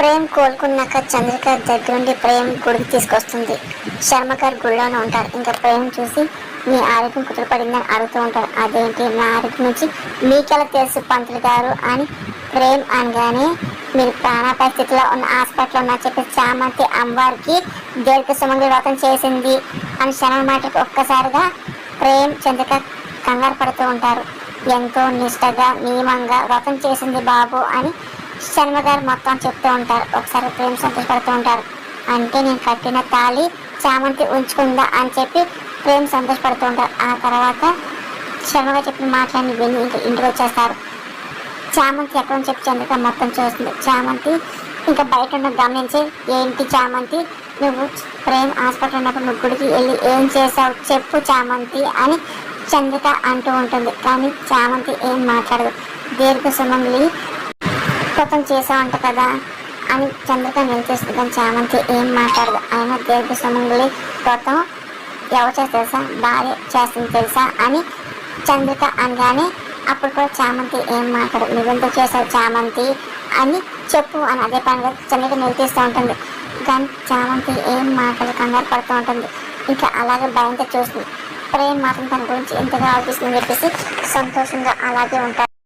ప్రేమ్ కోలుకున్నాక చంద్రిక దగ్గరుండి ప్రేమ్ గుడికి తీసుకొస్తుంది. శర్మ గారు గుడిలోనే ఉంటారు. ఇంకా ప్రేమ్ చూసి మీ ఆరోగ్యం కుదుటపడిందని అడుగుతూ ఉంటారు. అదేంటి నా ఆరోగ్యం నుంచి మీకెలా తెలుసు పంతులు గారు అని ప్రేమ్ అనగానే, మీరు ప్రాణాపాయ స్థితిలో ఉన్న హాస్పిటల్లో ఉన్న చెప్పి చామంతి అమ్మవారికి దీర్ఘ సుమంగళి వ్రతం చేసింది అని శర్మ మాటకు ఒక్కసారిగా ప్రేమ్ చంద్రిక కంగారు పడుతూ ఉంటారు. ఎంతో నిష్టగా నియమంగా వ్రతం చేసింది బాబు అని శర్మ గారు మొత్తం చెప్తూ ఉంటారు. ఒకసారి ప్రేమ్ సంతోషపడుతూ ఉంటారు. అంటే నేను కట్టిన తాళి చామంతి ఉంచుకుందా అని చెప్పి ప్రేమ్ సంతోషపడుతూ ఉంటారు. ఆ తర్వాత శర్మ గారు చెప్పిన మాటలన్నీ విని ఇంటికి వచ్చేస్తారు. చామంతి ఎక్కడ చెప్పి చంద్రిక మొత్తం చూస్తుంది. చామంతి ఇంకా బయట ఉన్న గమనించి, ఏంటి చామంతి నువ్వు ప్రేమ్ హాస్పిటల్ ఉన్నప్పుడు నువ్వు గుడికి వెళ్ళి ఏం చేసావు చెప్పు చామంతి అని చంద్రిక అంటూ ఉంటుంది. కానీ చామంతి ఏం మాట్లాడదు. దీర్ఘ సుమంగళి వ్రతం చేసావంట కదా అని చంద్రిక నిలిచేస్తుంది. కానీ చామంతి ఏం మాట్లాడదు. అయినా దీర్ఘ సుమంగళి వ్రతం ఎవరు చేస్తారు తెలుసా, భార్య చేస్తుంది తెలుసా అని చంద్రిక అనగానే అప్పుడు కూడా చామంతి ఏం మాట్లాడదు. నువ్వెందుకు చేసావు చామంతి అని చెప్పు అని అదే పనిగా చంద్రిక నిలిపిస్తూ ఉంటుంది. కానీ చామంతి ఏం మాట్లాడి కంగారు పడుతూ ఉంటుంది. ఇంకా అలాగే భయంతో చూస్తుంది. ప్రేమ్ మాత్రం తన గురించి ఎంతగా ఆలోచిస్తుందని చెప్పేసి సంతోషంగా అలాగే ఉంటారు.